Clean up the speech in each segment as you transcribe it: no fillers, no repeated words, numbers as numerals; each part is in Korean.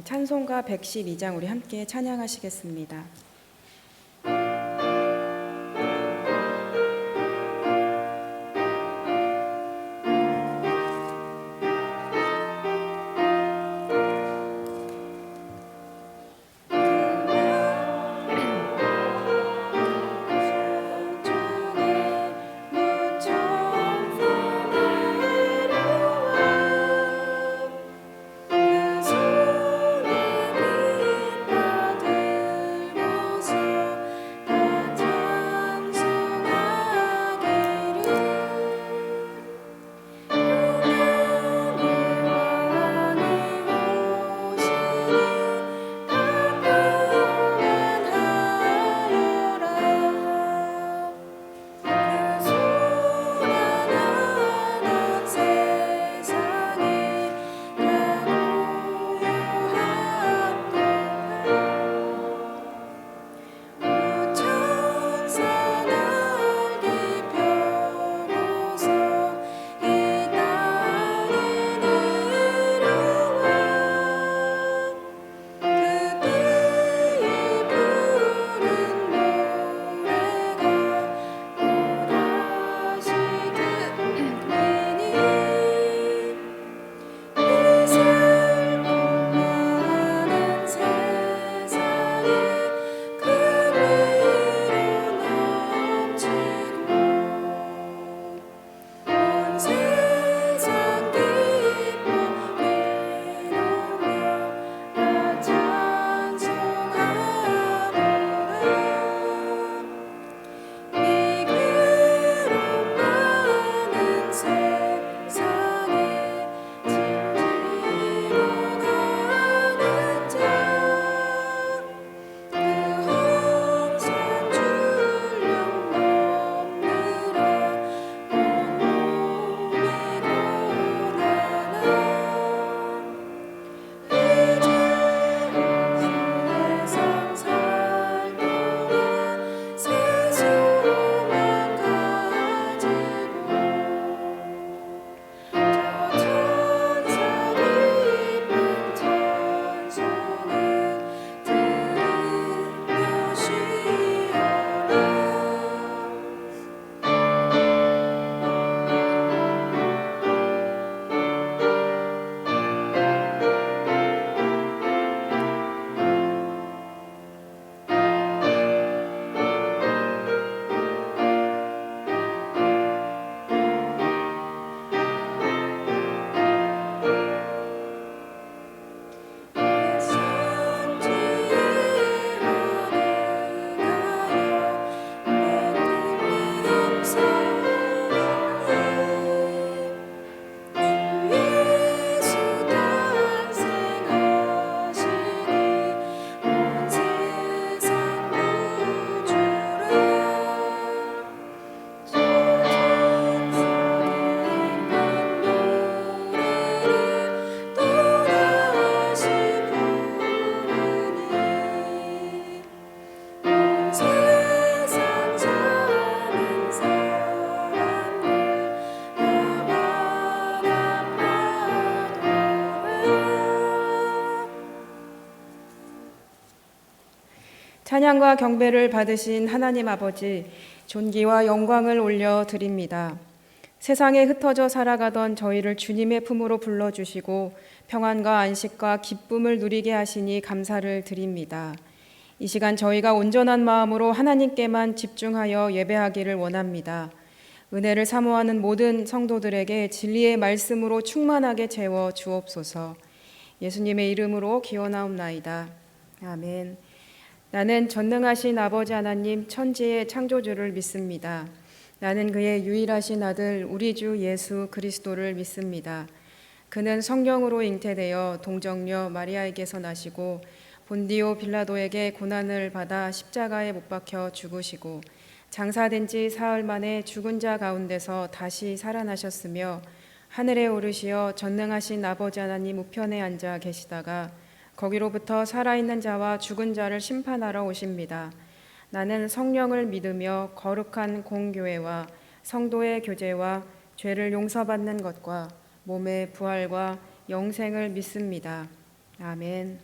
찬송가 112장 우리 함께 찬양하시겠습니다. 찬양과 경배를 받으신 하나님 아버지, 존귀와 영광을 올려드립니다. 세상에 흩어져 살아가던 저희를 주님의 품으로 불러주시고 평안과 안식과 기쁨을 누리게 하시니 감사를 드립니다. 이 시간 저희가 온전한 마음으로 하나님께만 집중하여 예배하기를 원합니다. 은혜를 사모하는 모든 성도들에게 진리의 말씀으로 충만하게 채워 주옵소서. 예수님의 이름으로 기원하옵나이다. 아멘. 나는 전능하신 아버지 하나님 천지의 창조주를 믿습니다. 나는 그의 유일하신 아들 우리 주 예수 그리스도를 믿습니다. 그는 성령으로 잉태되어 동정녀 마리아에게서 나시고 본디오 빌라도에게 고난을 받아 십자가에 못 박혀 죽으시고 장사된 지 사흘 만에 죽은 자 가운데서 다시 살아나셨으며 하늘에 오르시어 전능하신 아버지 하나님 우편에 앉아 계시다가 거기로부터 살아있는 자와 죽은 자를 심판하러 오십니다. 나는 성령을 믿으며 거룩한 공교회와 성도의 교제와 죄를 용서받는 것과 몸의 부활과 영생을 믿습니다. 아멘.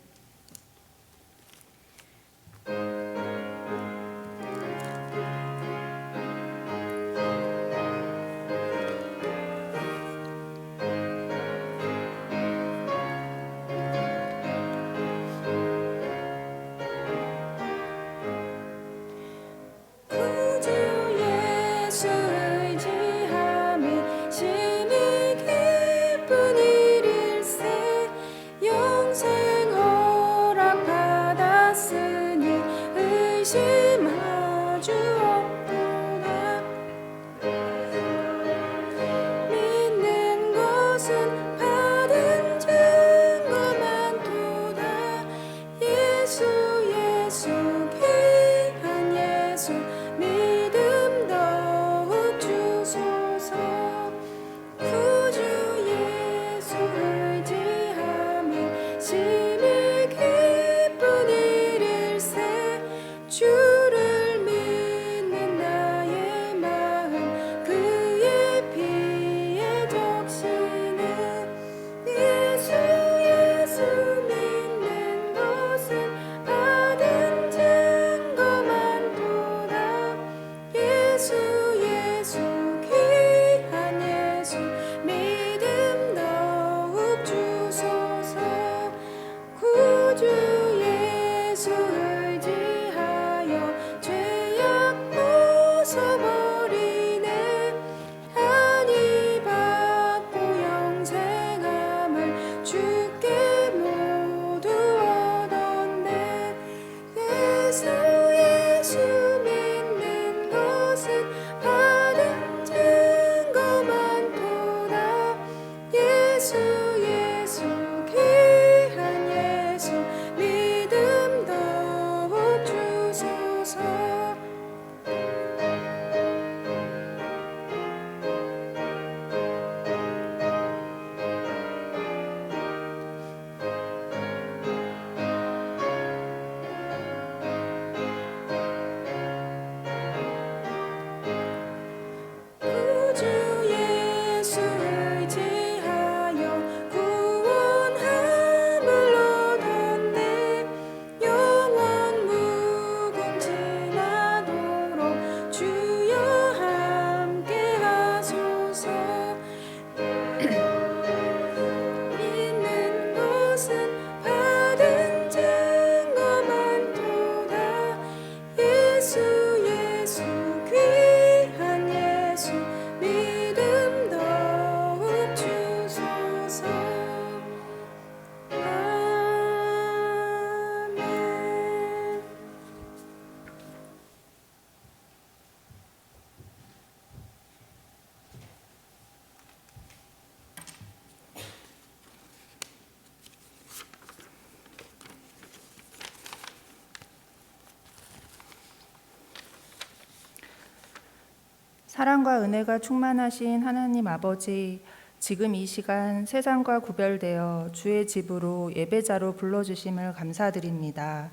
사랑과 은혜가 충만하신 하나님 아버지, 지금 이 시간 세상과 구별되어 주의 집으로 예배자로 불러주심을 감사드립니다.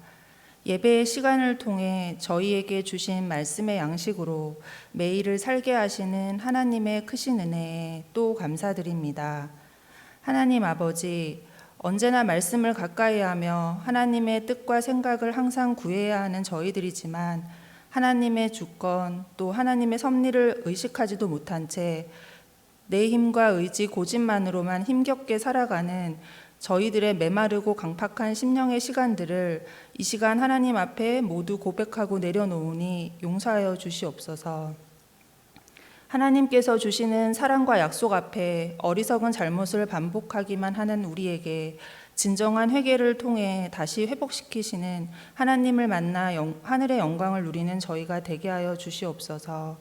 예배의 시간을 통해 저희에게 주신 말씀의 양식으로 매일을 살게 하시는 하나님의 크신 은혜에 또 감사드립니다. 하나님 아버지, 언제나 말씀을 가까이 하며 하나님의 뜻과 생각을 항상 구해야 하는 저희들이지만 하나님의 주권 또 하나님의 섭리를 의식하지도 못한 채 내 힘과 의지 고집만으로만 힘겹게 살아가는 저희들의 메마르고 강팍한 심령의 시간들을 이 시간 하나님 앞에 모두 고백하고 내려놓으니 용서하여 주시옵소서. 하나님께서 주시는 사랑과 약속 앞에 어리석은 잘못을 반복하기만 하는 우리에게 진정한 회개를 통해 다시 회복시키시는 하나님을 만나 하늘의 영광을 누리는 저희가 되게 하여 주시옵소서.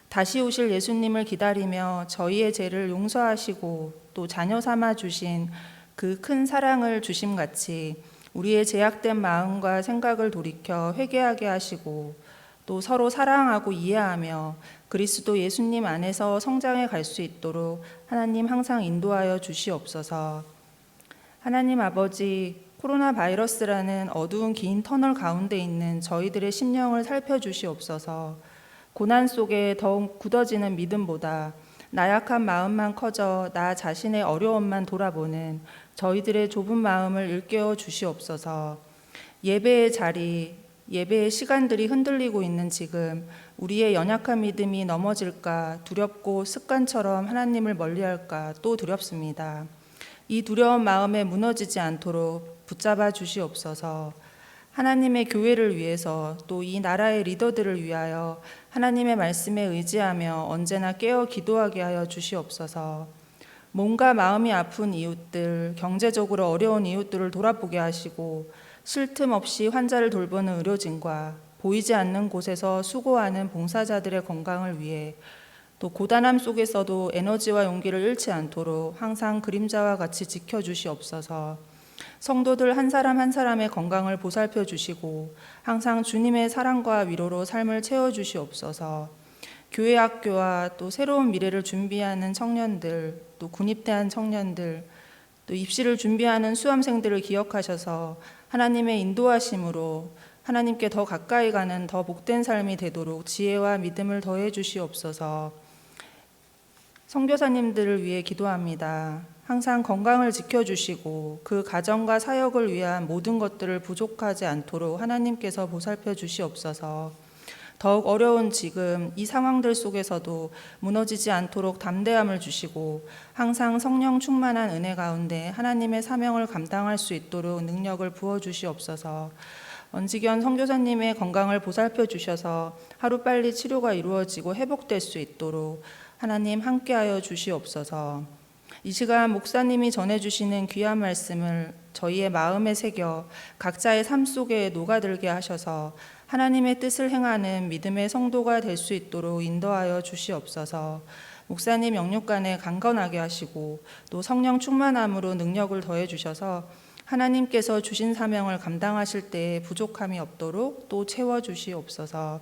다시 오실 예수님을 기다리며 저희의 죄를 용서하시고 또 자녀 삼아 주신 그 큰 사랑을 주심같이 우리의 죄악된 마음과 생각을 돌이켜 회개하게 하시고 또 서로 사랑하고 이해하며 그리스도 예수님 안에서 성장해 갈 수 있도록 하나님 항상 인도하여 주시옵소서. 하나님 아버지, 코로나 바이러스라는 어두운 긴 터널 가운데 있는 저희들의 심령을 살펴주시옵소서. 고난 속에 더욱 굳어지는 믿음보다 나약한 마음만 커져 나 자신의 어려움만 돌아보는 저희들의 좁은 마음을 일깨워 주시옵소서. 예배의 자리, 예배의 시간들이 흔들리고 있는 지금 우리의 연약한 믿음이 넘어질까 두렵고 습관처럼 하나님을 멀리할까 또 두렵습니다. 이 두려운 마음에 무너지지 않도록 붙잡아 주시옵소서. 하나님의 교회를 위해서 또 이 나라의 리더들을 위하여 하나님의 말씀에 의지하며 언제나 깨어 기도하게 하여 주시옵소서. 몸과 마음이 아픈 이웃들, 경제적으로 어려운 이웃들을 돌아보게 하시고 쉴 틈 없이 환자를 돌보는 의료진과 보이지 않는 곳에서 수고하는 봉사자들의 건강을 위해 또 고단함 속에서도 에너지와 용기를 잃지 않도록 항상 그림자와 같이 지켜주시옵소서. 성도들 한 사람 한 사람의 건강을 보살펴 주시고 항상 주님의 사랑과 위로로 삶을 채워주시옵소서. 교회 학교와 또 새로운 미래를 준비하는 청년들, 또 군입대한 청년들, 또 입시를 준비하는 수험생들을 기억하셔서 하나님의 인도하심으로 하나님께 더 가까이 가는 더 복된 삶이 되도록 지혜와 믿음을 더해 주시옵소서. 선교사님들을 위해 기도합니다. 항상 건강을 지켜주시고 그 가정과 사역을 위한 모든 것들을 부족하지 않도록 하나님께서 보살펴 주시옵소서. 더욱 어려운 지금 이 상황들 속에서도 무너지지 않도록 담대함을 주시고 항상 성령 충만한 은혜 가운데 하나님의 사명을 감당할 수 있도록 능력을 부어주시옵소서. 원지견 선교사님의 건강을 보살펴 주셔서 하루빨리 치료가 이루어지고 회복될 수 있도록 하나님 함께하여 주시옵소서. 이 시간 목사님이 전해주시는 귀한 말씀을 저희의 마음에 새겨 각자의 삶 속에 녹아들게 하셔서 하나님의 뜻을 행하는 믿음의 성도가 될 수 있도록 인도하여 주시옵소서. 목사님 영육간에 강건하게 하시고 또 성령 충만함으로 능력을 더해 주셔서 하나님께서 주신 사명을 감당하실 때에 부족함이 없도록 또 채워 주시옵소서.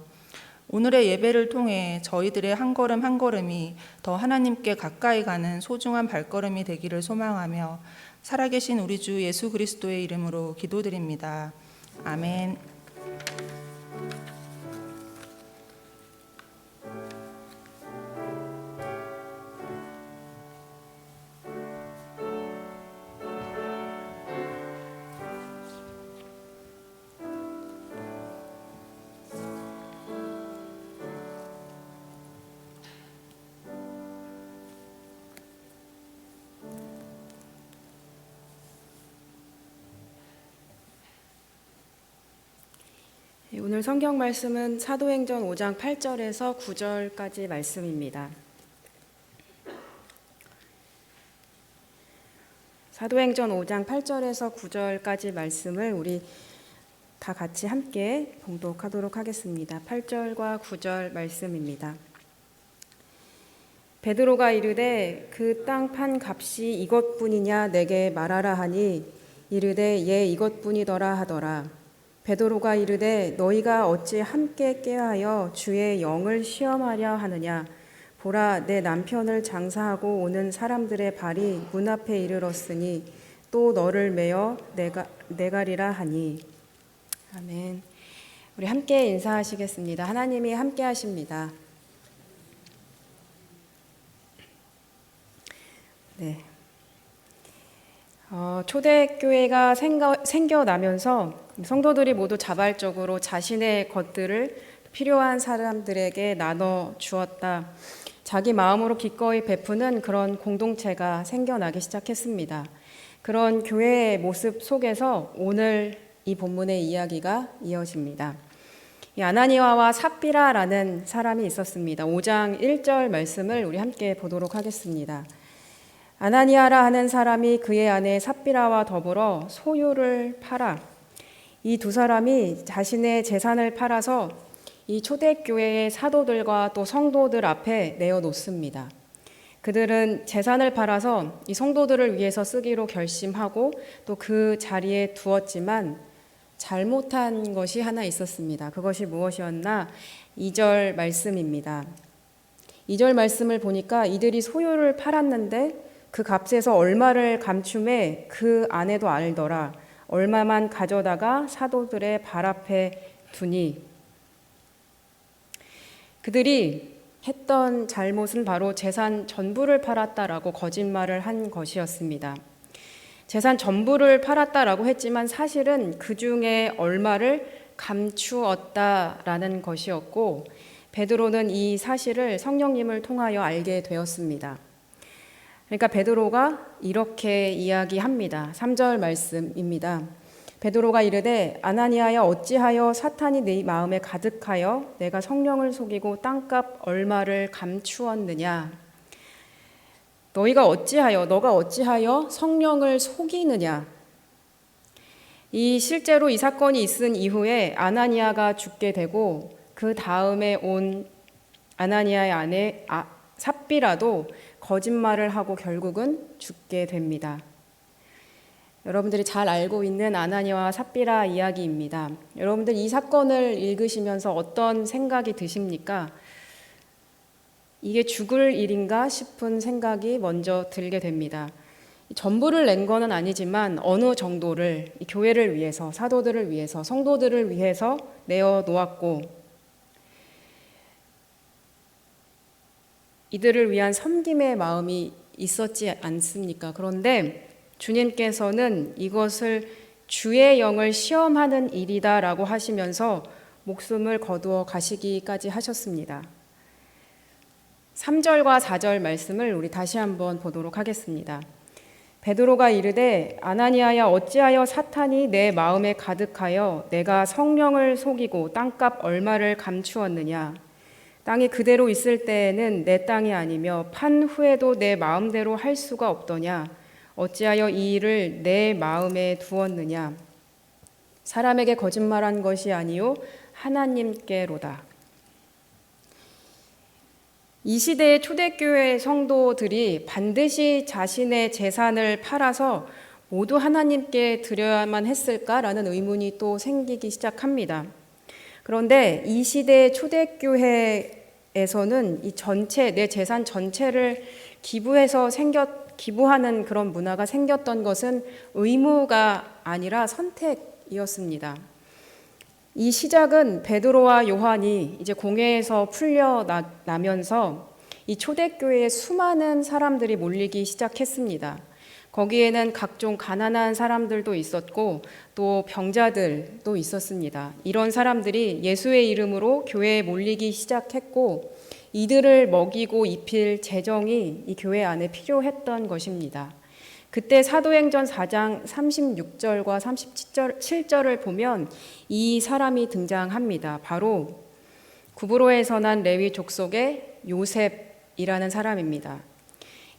오늘의 예배를 통해 저희들의 한 걸음 한 걸음이 더 하나님께 가까이 가는 소중한 발걸음이 되기를 소망하며 살아계신 우리 주 예수 그리스도의 이름으로 기도드립니다. 아멘. 오늘 성경 말씀은 사도행전 5장 8절에서 9절까지 말씀입니다. 사도행전 5장 8절에서 9절까지 말씀을 우리 다 같이 함께 봉독하도록 하겠습니다. 8절과 9절 말씀입니다. 베드로가 이르되 그 땅 판 값이 이것뿐이냐 내게 말하라 하니 이르되 예 이것뿐이더라 하더라. 베드로가 이르되 너희가 어찌 함께 꾀하여 주의 영을 시험하려 하느냐. 보라 내 남편을 장사하고 오는 사람들의 발이 문 앞에 이르렀으니 또 너를 메어 내가리라 하니. 아멘. 우리 함께 인사하시겠습니다. 하나님이 함께 하십니다. 네. 초대교회가 생겨나면서 성도들이 모두 자발적으로 자신의 것들을 필요한 사람들에게 나눠 주었다. 자기 마음으로 기꺼이 베푸는 그런 공동체가 생겨나기 시작했습니다. 그런 교회의 모습 속에서 오늘 이 본문의 이야기가 이어집니다. 이 아나니아와 삽비라라는 사람이 있었습니다. 5장 1절 말씀을 우리 함께 보도록 하겠습니다. 아나니아라 하는 사람이 그의 아내 삽비라와 더불어 소유를 팔아 이 두 사람이 자신의 재산을 팔아서 이 초대교회의 사도들과 또 성도들 앞에 내어놓습니다. 그들은 재산을 팔아서 이 성도들을 위해서 쓰기로 결심하고 또 그 자리에 두었지만 잘못한 것이 하나 있었습니다. 그것이 무엇이었나? 2절 말씀입니다. 2절 말씀을 보니까 이들이 소유를 팔았는데 그 값에서 얼마를 감춤해 그 아내도 알더라. 얼마만 가져다가 사도들의 발 앞에 두니. 그들이 했던 잘못은 바로 재산 전부를 팔았다라고 거짓말을 한 것이었습니다. 재산 전부를 팔았다라고 했지만 사실은 그 중에 얼마를 감추었다라는 것이었고, 베드로는 이 사실을 성령님을 통하여 알게 되었습니다. 그러니까 베드로가 이렇게 이야기합니다. 3절 말씀입니다. 베드로가 이르되 아나니아야 어찌하여 사탄이 네 마음에 가득하여 내가 성령을 속이고 땅값 얼마를 감추었느냐. 너가 어찌하여 성령을 속이느냐. 실제로 이 사건이 있은 이후에 아나니아가 죽게 되고 그 다음에 온 아나니아의 아내 삽비라도 거짓말을 하고 결국은 죽게 됩니다. 여러분들이 잘 알고 있는 아나니아와 삽비라 이야기입니다. 여러분들 이 사건을 읽으시면서 어떤 생각이 드십니까? 이게 죽을 일인가 싶은 생각이 먼저 들게 됩니다. 전부를 낸 거는 아니지만 어느 정도를 이 교회를 위해서, 사도들을 위해서, 성도들을 위해서 내어 놓았고 이들을 위한 섬김의 마음이 있었지 않습니까? 그런데 주님께서는 이것을 주의 영을 시험하는 일이다라고 하시면서 목숨을 거두어 가시기까지 하셨습니다. 3절과 4절 말씀을 우리 다시 한번 보도록 하겠습니다. 베드로가 이르되 아나니아야 어찌하여 사탄이 내 마음에 가득하여 내가 성령을 속이고 땅값 얼마를 감추었느냐. 땅이 그대로 있을 때에는 내 땅이 아니며 판 후에도 내 마음대로 할 수가 없더냐. 어찌하여 이 일을 내 마음에 두었느냐. 사람에게 거짓말한 것이 아니요 하나님께로다. 이 시대의 초대교회 성도들이 반드시 자신의 재산을 팔아서 모두 하나님께 드려야만 했을까라는 의문이 또 생기기 시작합니다. 그런데 이 시대의 초대교회에서는 이 전체, 내 재산 전체를 기부하는 그런 문화가 생겼던 것은 의무가 아니라 선택이었습니다. 이 시작은 베드로와 요한이 이제 공회에서 풀려나면서 이 초대교회에 수많은 사람들이 몰리기 시작했습니다. 거기에는 각종 가난한 사람들도 있었고 또 병자들도 있었습니다. 이런 사람들이 예수의 이름으로 교회에 몰리기 시작했고 이들을 먹이고 입힐 재정이 이 교회 안에 필요했던 것입니다. 그때 사도행전 4장 36절과 37절을 보면 이 사람이 등장합니다. 바로 구브로에서 난 레위 족속의 요셉이라는 사람입니다.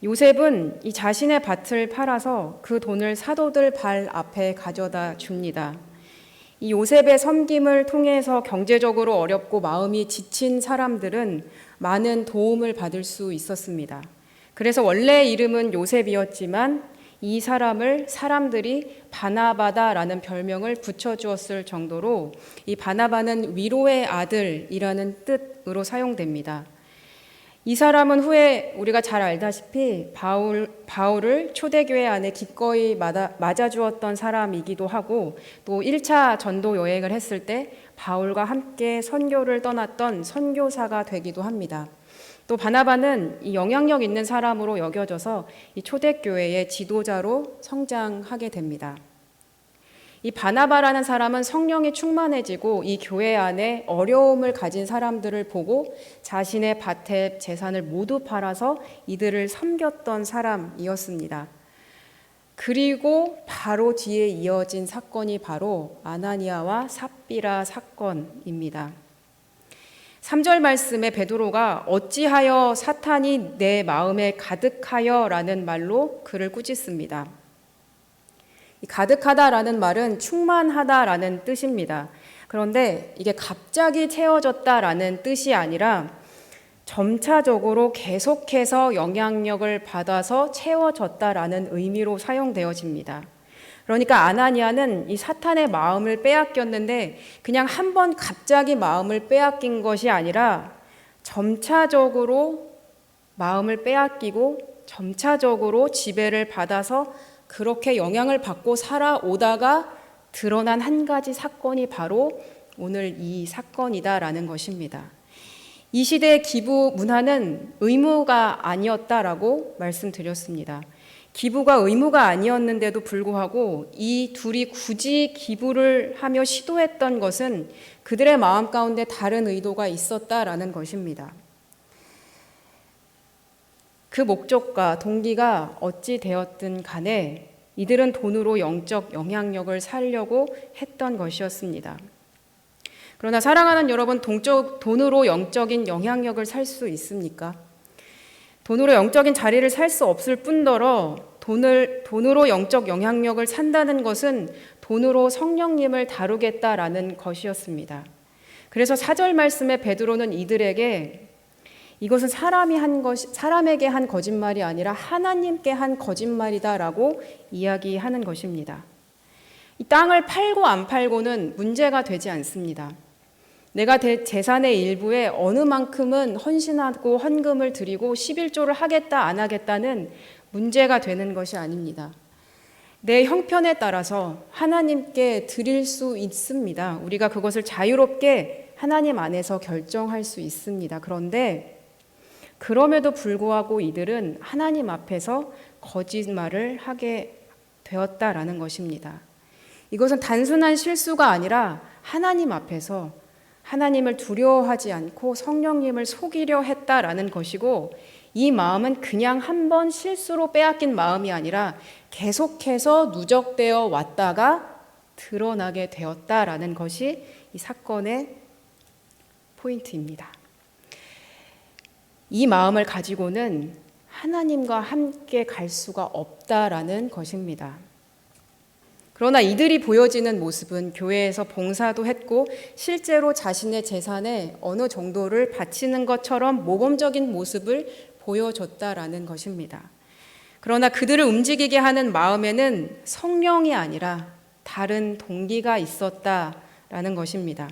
요셉은 이 자신의 밭을 팔아서 그 돈을 사도들 발 앞에 가져다 줍니다. 이 요셉의 섬김을 통해서 경제적으로 어렵고 마음이 지친 사람들은 많은 도움을 받을 수 있었습니다. 그래서 원래 이름은 요셉이었지만 이 사람을 사람들이 바나바다라는 별명을 붙여주었을 정도로 이 바나바는 위로의 아들이라는 뜻으로 사용됩니다. 이 사람은 후에 우리가 잘 알다시피 바울을 초대교회 안에 기꺼이 맞아주었던 사람이기도 하고 또 1차 전도 여행을 했을 때 바울과 함께 선교를 떠났던 선교사가 되기도 합니다. 또 바나바는 이 영향력 있는 사람으로 여겨져서 이 초대교회의 지도자로 성장하게 됩니다. 이 바나바라는 사람은 성령이 충만해지고 이 교회 안에 어려움을 가진 사람들을 보고 자신의 밭의 재산을 모두 팔아서 이들을 섬겼던 사람이었습니다. 그리고 바로 뒤에 이어진 사건이 바로 아나니아와 삽비라 사건입니다. 3절 말씀에 베드로가 어찌하여 사탄이 내 마음에 가득하여 라는 말로 그를 꾸짖습니다. 가득하다라는 말은 충만하다라는 뜻입니다. 그런데 이게 갑자기 채워졌다라는 뜻이 아니라 점차적으로 계속해서 영향력을 받아서 채워졌다라는 의미로 사용되어집니다. 그러니까 아나니아는 이 사탄의 마음을 빼앗겼는데 그냥 한 번 갑자기 마음을 빼앗긴 것이 아니라 점차적으로 마음을 빼앗기고 점차적으로 지배를 받아서 그렇게 영향을 받고 살아오다가 드러난 한 가지 사건이 바로 오늘 이 사건이다라는 것입니다. 이 시대의 기부 문화는 의무가 아니었다라고 말씀드렸습니다. 기부가 의무가 아니었는데도 불구하고 이 둘이 굳이 기부를 하며 시도했던 것은 그들의 마음 가운데 다른 의도가 있었다라는 것입니다. 그 목적과 동기가 어찌 되었든 간에 이들은 돈으로 영적 영향력을 살려고 했던 것이었습니다. 그러나 사랑하는 여러분, 돈으로 영적인 영향력을 살 수 있습니까? 돈으로 영적인 자리를 살 수 없을 뿐더러 돈으로 영적 영향력을 산다는 것은 돈으로 성령님을 다루겠다라는 것이었습니다. 그래서 4절 말씀에 베드로는 이들에게 이것은 사람에게 한 거짓말이 아니라 하나님께 한 거짓말이다라고 이야기하는 것입니다. 이 땅을 팔고 안 팔고는 문제가 되지 않습니다. 내가 재산의 일부에 어느 만큼은 헌신하고 헌금을 드리고 11조를 하겠다 안 하겠다는 문제가 되는 것이 아닙니다. 내 형편에 따라서 하나님께 드릴 수 있습니다. 우리가 그것을 자유롭게 하나님 안에서 결정할 수 있습니다. 그런데 그럼에도 불구하고 이들은 하나님 앞에서 거짓말을 하게 되었다라는 것입니다. 이것은 단순한 실수가 아니라 하나님 앞에서 하나님을 두려워하지 않고 성령님을 속이려 했다라는 것이고, 이 마음은 그냥 한 번 실수로 빼앗긴 마음이 아니라 계속해서 누적되어 왔다가 드러나게 되었다라는 것이 이 사건의 포인트입니다. 이 마음을 가지고는 하나님과 함께 갈 수가 없다라는 것입니다. 그러나 이들이 보여지는 모습은 교회에서 봉사도 했고 실제로 자신의 재산에 어느 정도를 바치는 것처럼 모범적인 모습을 보여줬다라는 것입니다. 그러나 그들을 움직이게 하는 마음에는 성령이 아니라 다른 동기가 있었다라는 것입니다.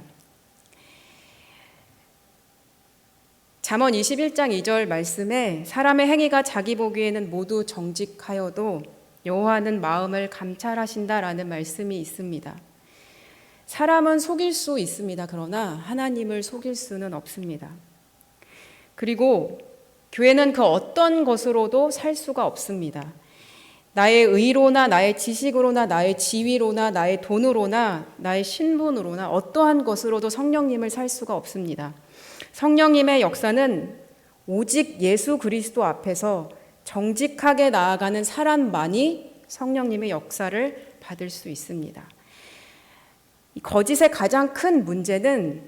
잠언 21장 2절 말씀에 사람의 행위가 자기 보기에는 모두 정직하여도 여호와는 마음을 감찰하신다라는 말씀이 있습니다. 사람은 속일 수 있습니다. 그러나 하나님을 속일 수는 없습니다. 그리고 교회는 그 어떤 것으로도 살 수가 없습니다. 나의 의로나 나의 지식으로나 나의 지위로나 나의 돈으로나 나의 신분으로나 어떠한 것으로도 성령님을 살 수가 없습니다. 성령님의 역사는 오직 예수 그리스도 앞에서 정직하게 나아가는 사람만이 성령님의 역사를 받을 수 있습니다. 이 거짓의 가장 큰 문제는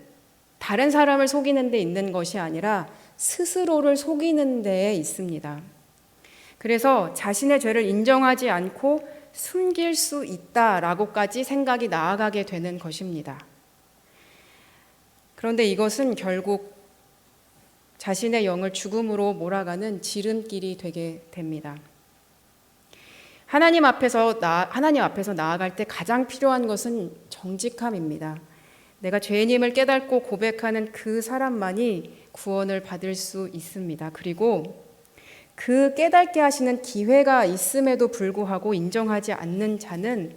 다른 사람을 속이는 데 있는 것이 아니라 스스로를 속이는 데에 있습니다. 그래서 자신의 죄를 인정하지 않고 숨길 수 있다라고까지 생각이 나아가게 되는 것입니다. 그런데 이것은 결국 자신의 영을 죽음으로 몰아가는 지름길이 되게 됩니다. 하나님 앞에서 나아갈 때 가장 필요한 것은 정직함입니다. 내가 죄인임을 깨닫고 고백하는 그 사람만이 구원을 받을 수 있습니다. 그리고 그 깨닫게 하시는 기회가 있음에도 불구하고 인정하지 않는 자는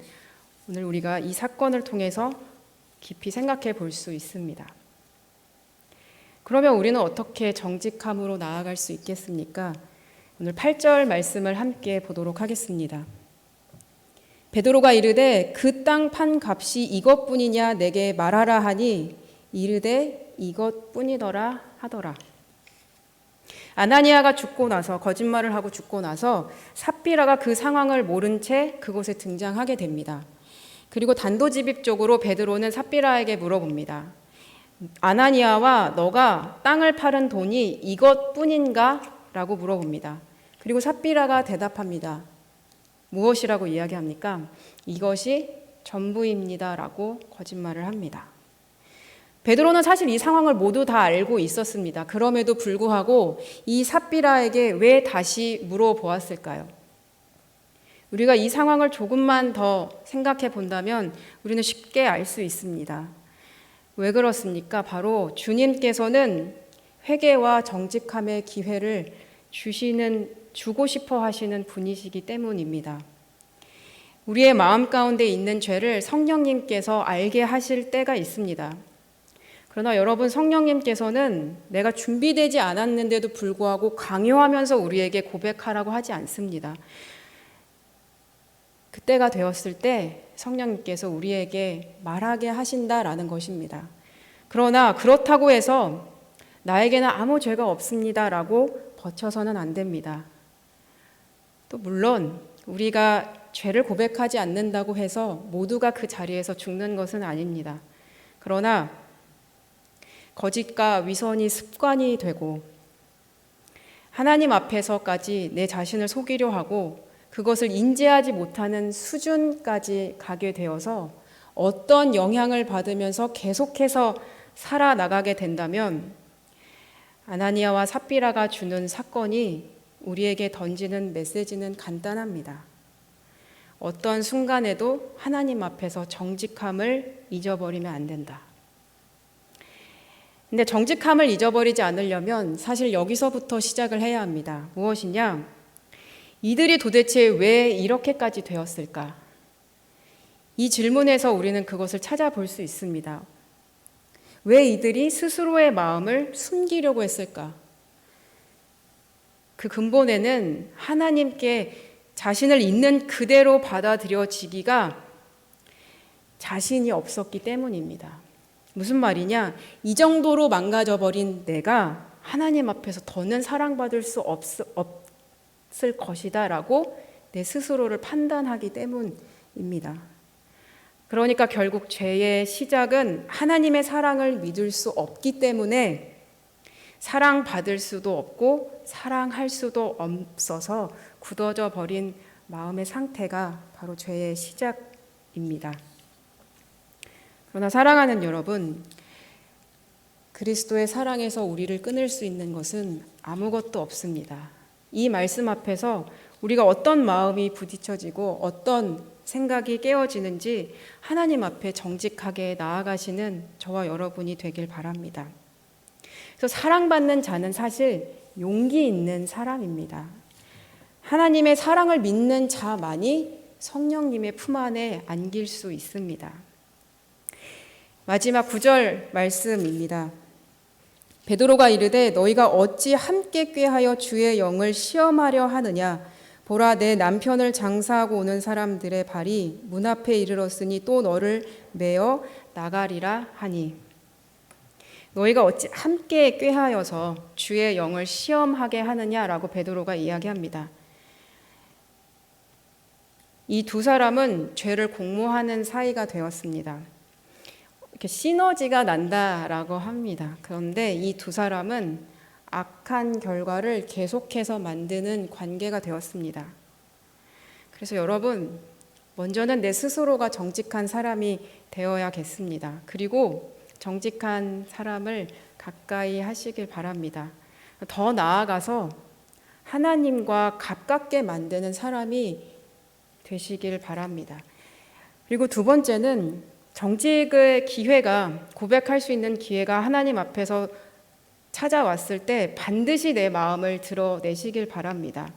오늘 우리가 이 사건을 통해서 깊이 생각해 볼 수 있습니다. 그러면 우리는 어떻게 정직함으로 나아갈 수 있겠습니까? 오늘 8절 말씀을 함께 보도록 하겠습니다. 베드로가 이르되 그 땅 판 값이 이것뿐이냐 내게 말하라 하니 이르되 이것뿐이더라 하더라. 아나니아가 죽고 나서 거짓말을 하고 죽고 나서 삽비라가 그 상황을 모른 채 그곳에 등장하게 됩니다. 그리고 단도직입적으로 베드로는 삽비라에게 물어봅니다. 아나니아와 너가 땅을 팔은 돈이 이것뿐인가? 라고 물어봅니다. 그리고 삽비라가 대답합니다. 무엇이라고 이야기합니까? 이것이 전부입니다. 라고 거짓말을 합니다. 베드로는 사실 이 상황을 모두 다 알고 있었습니다. 그럼에도 불구하고 이 삽비라에게 왜 다시 물어보았을까요? 우리가 이 상황을 조금만 더 생각해 본다면 우리는 쉽게 알 수 있습니다. 왜 그렇습니까? 바로 주님께서는 회개와 정직함의 기회를 주고 싶어 하시는 분이시기 때문입니다. 우리의 마음 가운데 있는 죄를 성령님께서 알게 하실 때가 있습니다. 그러나 여러분, 성령님께서는 내가 준비되지 않았는데도 불구하고 강요하면서 우리에게 고백하라고 하지 않습니다. 그때가 되었을 때 성령님께서 우리에게 말하게 하신다라는 것입니다. 그러나 그렇다고 해서 나에게는 아무 죄가 없습니다라고 버텨서는 안 됩니다. 또 물론 우리가 죄를 고백하지 않는다고 해서 모두가 그 자리에서 죽는 것은 아닙니다. 그러나 거짓과 위선이 습관이 되고 하나님 앞에서까지 내 자신을 속이려 하고 그것을 인지하지 못하는 수준까지 가게 되어서 어떤 영향을 받으면서 계속해서 살아나가게 된다면 아나니아와 삽비라가 주는 사건이 우리에게 던지는 메시지는 간단합니다. 어떤 순간에도 하나님 앞에서 정직함을 잊어버리면 안 된다. 근데 정직함을 잊어버리지 않으려면 사실 여기서부터 시작을 해야 합니다. 무엇이냐? 이들이 도대체 왜 이렇게까지 되었을까? 이 질문에서 우리는 그것을 찾아볼 수 있습니다. 왜 이들이 스스로의 마음을 숨기려고 했을까? 그 근본에는 하나님께 자신을 있는 그대로 받아들여지기가 자신이 없었기 때문입니다. 무슨 말이냐? 이 정도로 망가져버린 내가 하나님 앞에서 더는 사랑받을 수 없을 것이다 라고 내 스스로를 판단하기 때문입니다. 그러니까 결국 죄의 시작은 하나님의 사랑을 믿을 수 없기 때문에 사랑받을 수도 없고 사랑할 수도 없어서 굳어져 버린 마음의 상태가 바로 죄의 시작입니다. 그러나 사랑하는 여러분, 그리스도의 사랑에서 우리를 끊을 수 있는 것은 아무것도 없습니다. 이 말씀 앞에서 우리가 어떤 마음이 부딪혀지고 어떤 생각이 깨어지는지 하나님 앞에 정직하게 나아가시는 저와 여러분이 되길 바랍니다. 그래서 사랑받는 자는 사실 용기 있는 사람입니다. 하나님의 사랑을 믿는 자만이 성령님의 품 안에 안길 수 있습니다. 마지막 9절 말씀입니다. 베드로가 이르되 너희가 어찌 함께 꾀하여 주의 영을 시험하려 하느냐? 보라, 내 남편을 장사하고 오는 사람들의 발이 문 앞에 이르렀으니 또 너를 메어 나가리라 하니. 너희가 어찌 함께 꾀하여서 주의 영을 시험하게 하느냐라고 베드로가 이야기합니다. 이 두 사람은 죄를 공모하는 사이가 되었습니다. 이렇게 시너지가 난다라고 합니다. 그런데 이 두 사람은 악한 결과를 계속해서 만드는 관계가 되었습니다. 그래서 여러분, 먼저는 내 스스로가 정직한 사람이 되어야겠습니다. 그리고 정직한 사람을 가까이 하시길 바랍니다. 더 나아가서 하나님과 가깝게 만드는 사람이 되시길 바랍니다. 그리고 두 번째는 정직의 기회가, 고백할 수 있는 기회가 하나님 앞에서 찾아왔을 때 반드시 내 마음을 드러내시길 바랍니다.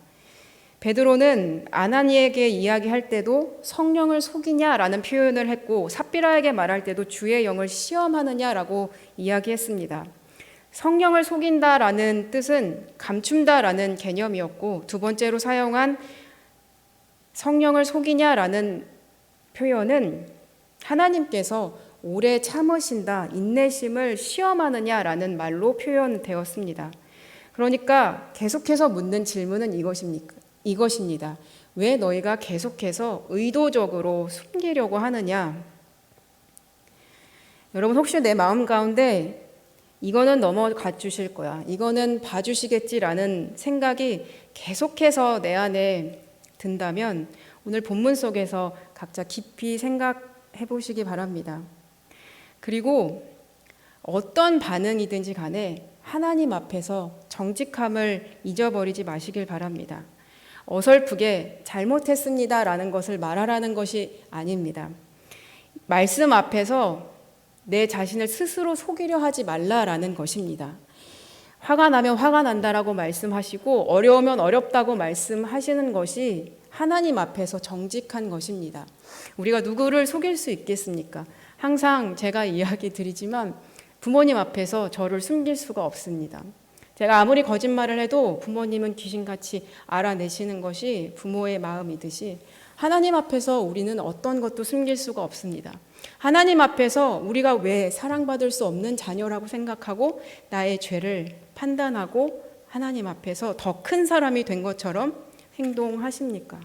베드로는 아나니에게 이야기할 때도 성령을 속이냐라는 표현을 했고 삽비라에게 말할 때도 주의 영을 시험하느냐라고 이야기했습니다. 성령을 속인다라는 뜻은 감춘다라는 개념이었고 두 번째로 사용한 성령을 속이냐라는 표현은 하나님께서 오래 참으신다, 인내심을 시험하느냐라는 말로 표현되었습니다. 그러니까 계속해서 묻는 질문은 이것입니다. 왜 너희가 계속해서 의도적으로 숨기려고 하느냐? 여러분, 혹시 내 마음 가운데 이거는 넘어가 주실 거야, 이거는 봐주시겠지라는 생각이 계속해서 내 안에 든다면 오늘 본문 속에서 각자 깊이 생각해 보시기 바랍니다. 그리고 어떤 반응이든지 간에 하나님 앞에서 정직함을 잊어버리지 마시길 바랍니다. 어설프게 잘못했습니다라는 것을 말하라는 것이 아닙니다. 말씀 앞에서 내 자신을 스스로 속이려 하지 말라라는 것입니다. 화가 나면 화가 난다라고 말씀하시고 어려우면 어렵다고 말씀하시는 것이 하나님 앞에서 정직한 것입니다. 우리가 누구를 속일 수 있겠습니까? 항상 제가 이야기 드리지만 부모님 앞에서 저를 숨길 수가 없습니다. 제가 아무리 거짓말을 해도 부모님은 귀신같이 알아내시는 것이 부모의 마음이듯이 하나님 앞에서 우리는 어떤 것도 숨길 수가 없습니다. 하나님 앞에서 우리가 왜 사랑받을 수 없는 자녀라고 생각하고 나의 죄를 판단하고 하나님 앞에서 더 큰 사람이 된 것처럼 행동하십니까?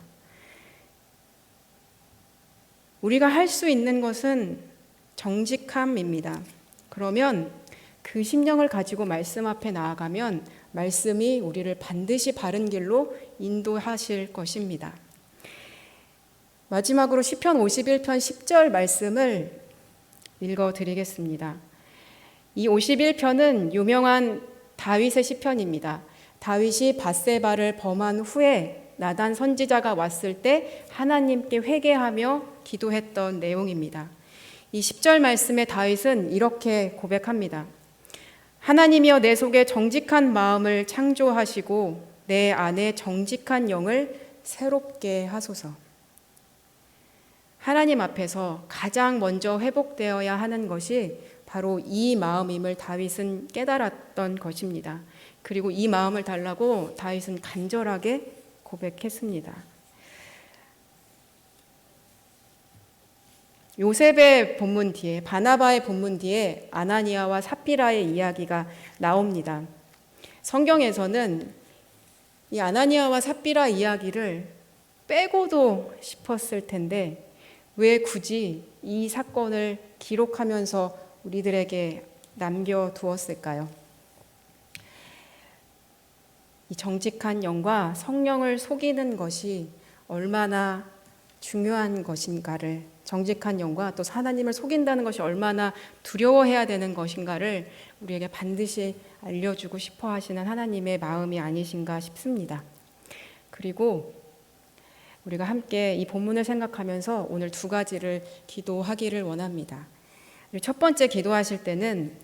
우리가 할 수 있는 것은 정직함입니다. 그러면 그 심령을 가지고 말씀 앞에 나아가면 말씀이 우리를 반드시 바른 길로 인도하실 것입니다. 마지막으로 시편 51편 10절 말씀을 읽어드리겠습니다. 이 51편은 유명한 다윗의 시편입니다. 다윗이 밧세바를 범한 후에 나단 선지자가 왔을 때 하나님께 회개하며 기도했던 내용입니다. 이 10절 말씀에 다윗은 이렇게 고백합니다. 하나님이여 내 속에 정직한 마음을 창조하시고 내 안에 정직한 영을 새롭게 하소서. 하나님 앞에서 가장 먼저 회복되어야 하는 것이 바로 이 마음임을 다윗은 깨달았던 것입니다. 그리고 이 마음을 달라고 다윗은 간절하게 고백했습니다. 요셉의 본문 뒤에, 바나바의 본문 뒤에 아나니아와 삽비라의 이야기가 나옵니다. 성경에서는 이 아나니아와 삽비라 이야기를 빼고도 싶었을 텐데 왜 굳이 이 사건을 기록하면서 우리들에게 남겨두었을까요? 이 정직한 영과 성령을 속이는 것이 얼마나 중요한 것인가를, 정직한 영과 또 하나님을 속인다는 것이 얼마나 두려워해야 되는 것인가를 우리에게 반드시 알려주고 싶어 하시는 하나님의 마음이 아니신가 싶습니다. 그리고 우리가 함께 이 본문을 생각하면서 오늘 두 가지를 기도하기를 원합니다. 첫 번째 기도하실 때는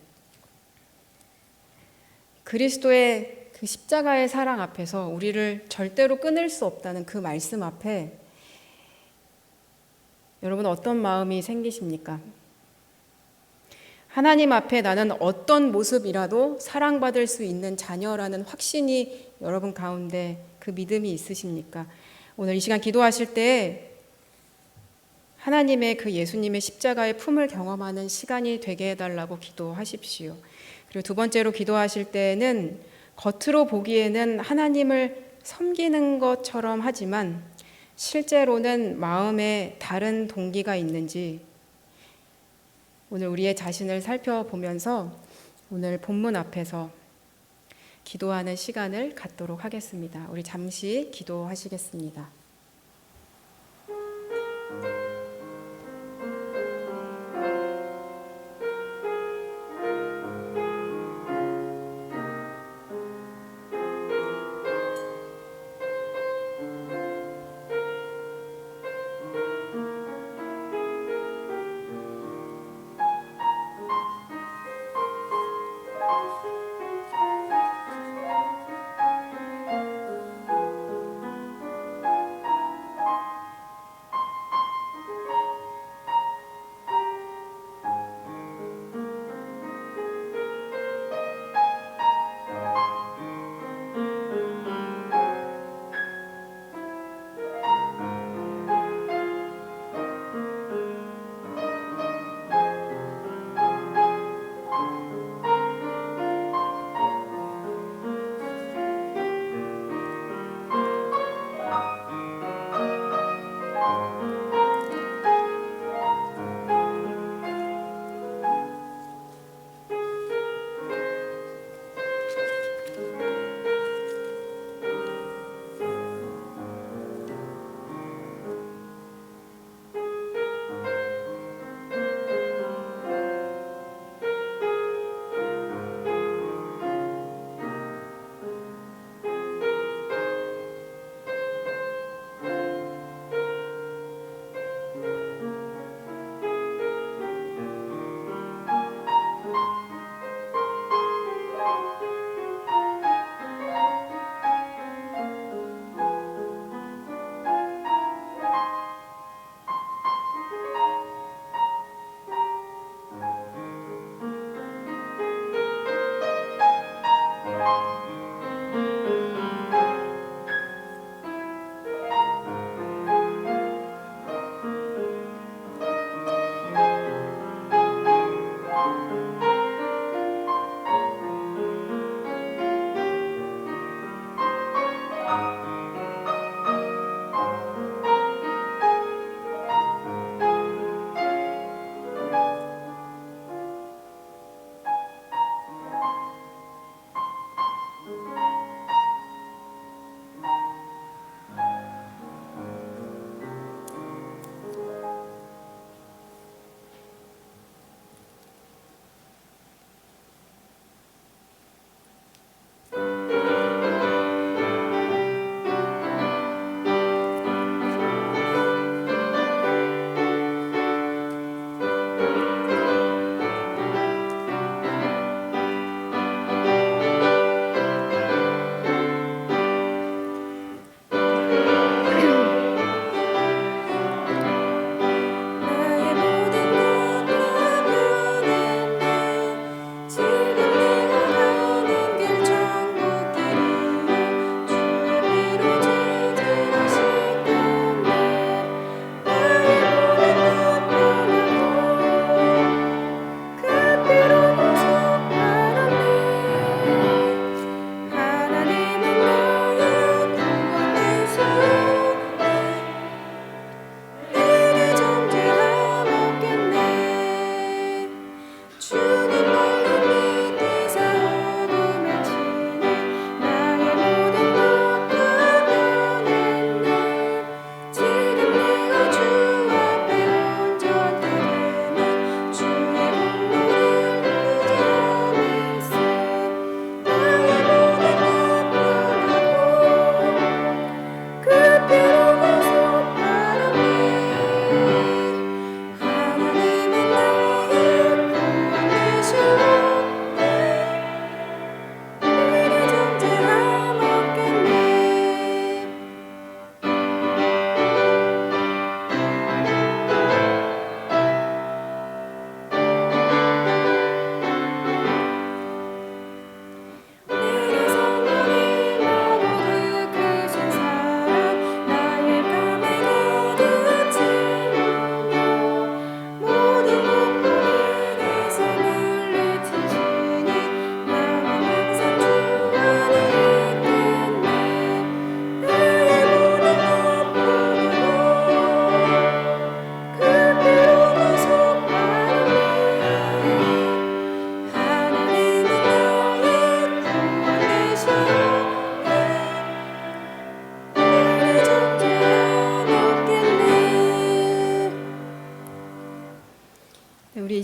그리스도의 그 십자가의 사랑 앞에서 우리를 절대로 끊을 수 없다는 그 말씀 앞에 여러분 어떤 마음이 생기십니까? 하나님 앞에 나는 어떤 모습이라도 사랑받을 수 있는 자녀라는 확신이 여러분 가운데 그 믿음이 있으십니까? 오늘 이 시간 기도하실 때 하나님의 그 예수님의 십자가의 품을 경험하는 시간이 되게 해달라고 기도하십시오. 그리고 두 번째로 기도하실 때는 겉으로 보기에는 하나님을 섬기는 것처럼 하지만 실제로는 마음에 다른 동기가 있는지 오늘 우리의 자신을 살펴보면서 오늘 본문 앞에서 기도하는 시간을 갖도록 하겠습니다. 우리 잠시 기도하시겠습니다.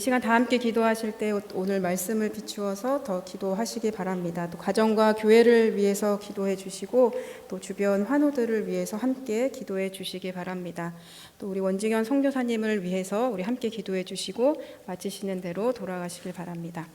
시간 다 함께 기도하실 때 오늘 말씀을 비추어서 더 기도하시기 바랍니다. 또 가정과 교회를 위해서 기도해 주시고 또 주변 환우들을 위해서 함께 기도해 주시기 바랍니다. 또 우리 원증현 선교사님을 위해서 우리 함께 기도해 주시고 마치시는 대로 돌아가시길 바랍니다.